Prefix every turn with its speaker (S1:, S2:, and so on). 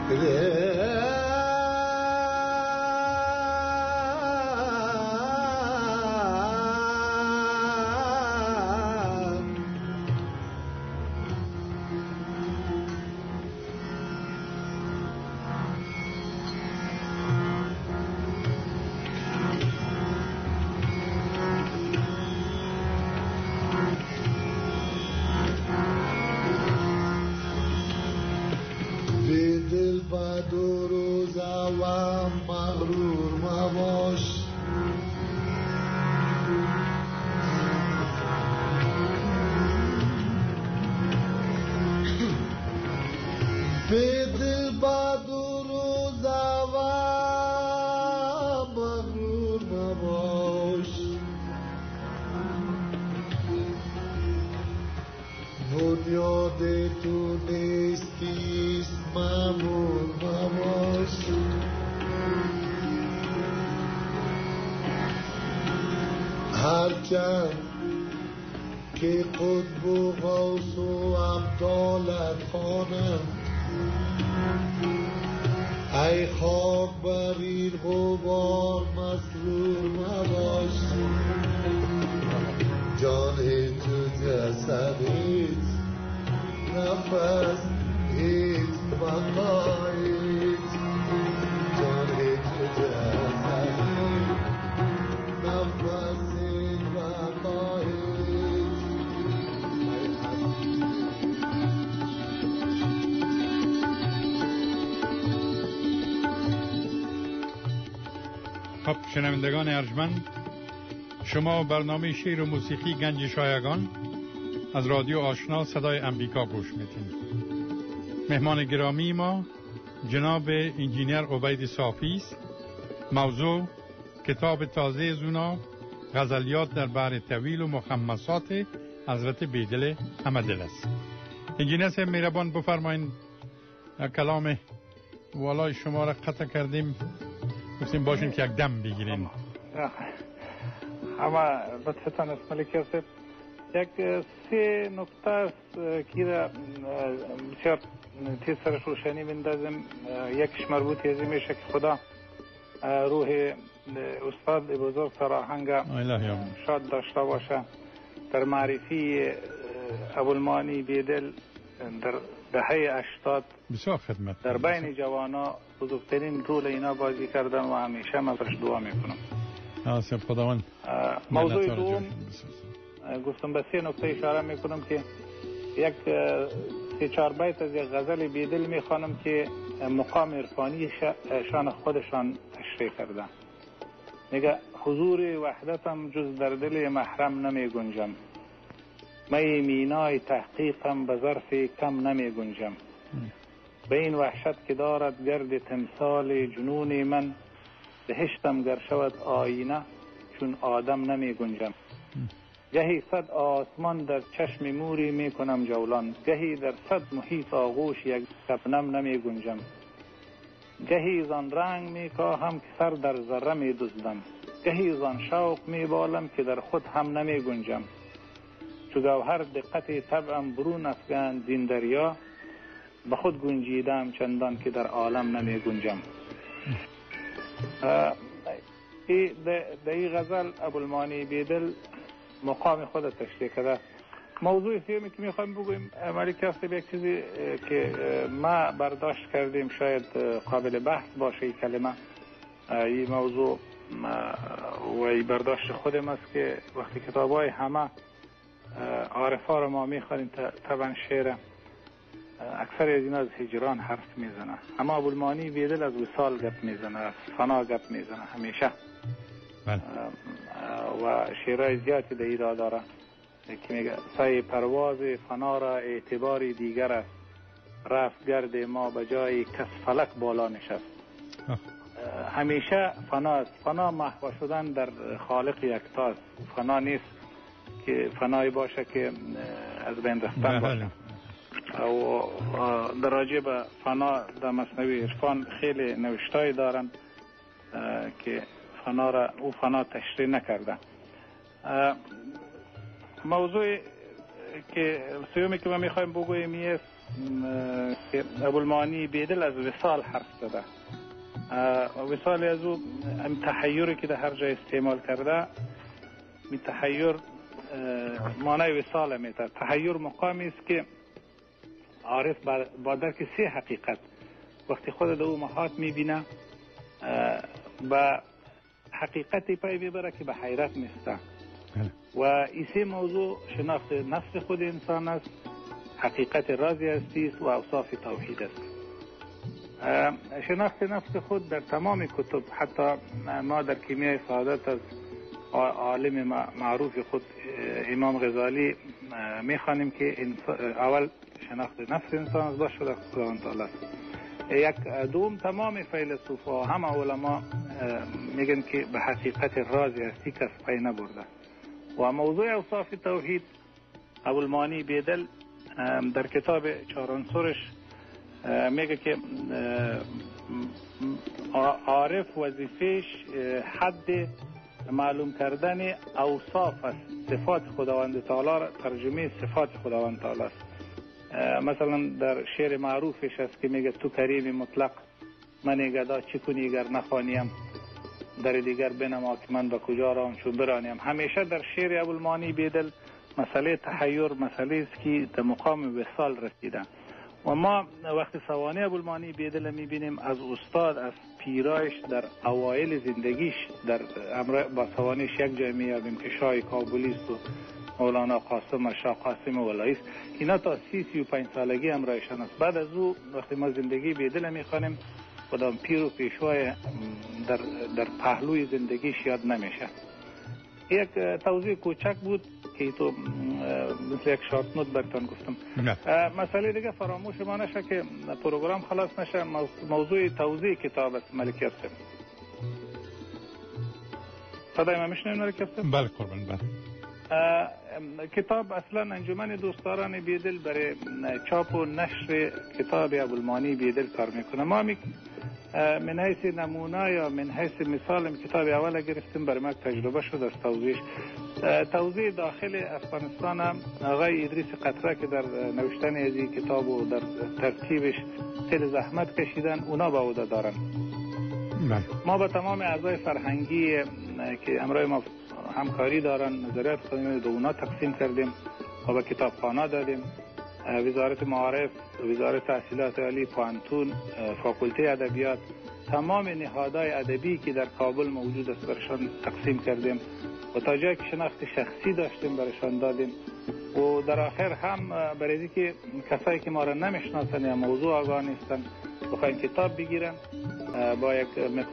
S1: بنیاد تو نیستیست مامور مباش. هرچند که قطب و غوث و ابدالت خوانم، ای خاک بر این غبار مسرور مباش. جان تو جسدت، نفس هیچ بقایت. جان تو جسدت، نفس هیچ بقایت.
S2: خب شنوندگان ارجمند، شما برنامه شعر و موسیقی گنج شایگان از رادیو آشنا صدای امریکا گوش میتین. مهمان گرامی ما جناب انجینیر عبید صافی است. موضوع کتاب تازه زونا، غزلیات در بحر طویل و مخمسات حضرت بیدل همدل است. انجینیر صاحب مهربان بفرمایید. کلام والای شما را قطع کردیم، گفتیم باشیم که یک دم بگیرین.
S3: اما لطفتان است ملکی صاحب، یک سه نکته است که را بسیار تیز سرش روشنی بندازم. یکیش مربوط از این میشه که خدا روح استاد بزرگ سراهنگ شاد داشته باشه، در معرفی ابوالمانی بیدل در دهه 80
S2: بسیار خدمت
S3: در بین جوانا بزرگترین رول اینا بازی کردن و همیشه من برش دعا میکنم.
S2: آسف خداوند.
S3: موضوع دوم گفتم به سه نکته اشاره میکنم که یک 3-4 بیت از یک غزل بیدل میخوانم که مقام عرفانی شان خودشان تشریح کردن. میگه حضور وحدتم جز در دل محرم نمی گنجم، می مینای تحقیقم به ظرف کم نمی گنجم. به این وحشت که دارد گرد تمثال جنون من، بهشتم گر شود آینه چون آدم نمی گنجم. گهی 100 آسمان در چشم موری می کنم جولان، گهی در 100 محیط آغوش یک شبنم نمی گنجم. گهی زان رنگ می کاهم که سر در ذره می دزدم، گهی زان شوق می بالم که در خود هم نمی گنجم. چو گوهر دقت طبعم برون افکند زین دریا، به خود گنجیدم چندان که در عالم نمی گنجم. در این غزل ابوالمانی بیدل مقام خود تشریح کرده. موضوع سیمی که میخوایم بگویم ملکی صاحب، یک چیزی که ما برداشت کردیم شاید قابل بحث باشه این کلمه، این موضوع و این برداشت خودم است که وقتی کتابای همه عارفا رو ما میخوانیم طبعا شعر اکثر از اینا از هجران حرف میزنه، اما ابوالمانی بیدل از وصال گپ میزنه، از فنا گپ میزنه همیشه. و شعرهای زیادی در ایرا داره که میگه سعی پرواز فنا را اعتباری دیگر است، رفت گرد ما به جای کس فلک بالا نشست. همیشه فنا است. فنا محو شدن در خالق یکتاست. فنا نیست که فنایی باشه که از بین رفتن باشه. و در راجع به فنا در مثنوی عرفان خیلی نوشتای دارن که فنا را او فنا تشریح نکرده. موضوع که سیومی که ما میخوایم بگوییم است که ابوالمعانی بیدل از وصال حرف زده. وصال از او تحیری که در هر جای استعمال کرده، می تحیر معنی وصال میده. تحیر مقامی است که عارف با درک سه حقیقت وقتی خود در او محاط میبینه و حقیقتی پای میبره که به حیرت میسته و این سه موضوع شناخت نفس خود انسان است، حقیقت رازی هستی است و اوصاف توحید است. شناخت نفس خود در تمام کتب، حتی ما در کیمیای سعادت از عالم معروف خود امام غزالی میخوانیم که اول شناخت نفس انسان از باشه در خداوند تعالی است. یک دوم تمام فیلسوفا همه علما میگن که به حقیقت رازی هستی کس پی نبرده. و موضوع اوصاف توحید ابوالمعانی بیدل در کتاب 4 عنصرش میگه که عارف وظیفهش حد معلوم کردن اوصاف است، صفات خداوند تعالی را ترجمه صفات خداوند تعالی است. مثلا در شعر معروفش است که میگه تو کریم مطلق من گدا چی کنی گر نخوانیم، در دیگر بنما که من به کجا رام چون برانیم. همیشه در شعر ابوالمعانی بیدل مسئله تحیر مسئله است که در مقام وصال رسیده. و ما وقتی سوانح ابوالمعانی بیدل میبینیم از استاد، از پیرایش در اوایل زندگیش در با سوانحش یک جای میابیم که شاه کابلی است و مولانا قاسم و شاه قاسم ولایی است. اینا تا 35 سالگی همراهشان است. بعد از او وقتی ما زندگی بیدل میخوانیم خودم پیر و پیشوای در پهلوی زندگیش یاد نمیشه. یک توضیح کوچک بود که تو مثل یک شارت نوت براتون گفتم. مسئله دیگه فراموش ما نشه که پروگرام خلاص نشه. موضوع توضیح کتاب است ملک یاسر. صدای ما میشنوید ملک یاسر؟
S2: بله قربان. بله.
S3: کتاب اصلا انجمن دوستداران بیدل برای چاپ و نشر کتاب ابوالمعانی بیدل کار میکنه. ما من حیث نمونه یا من حیث مثال کتاب اول گرفتیم برای ما تجربه شد از توضیحش. توضیح داخل افغانستان آقای ادریس قطره که در نوشتن از این کتاب و در ترتیبش خیلی زحمت کشیدن، اونا با عهده دارن. ما با تمام اعضای فرهنگی که امروز ما همکاری دارن نظریات خودمون رو اونا تقسیم کردیم و به کتابخانه دادیم. وزارت معارف، وزارت تحصیلات عالی، پوهنتون، فاکولته ادبیات، تمام نهادهای ادبی که در کابل موجود است برشان تقسیم کردیم و تا جایی که شناخت شخصی داشتیم برشان دادیم. و در آخر هم برای اینکه کسایی که ما را نمیشناسن یا موضوع آگاه نیستن بخواین کتاب بگیرن با یک مقدار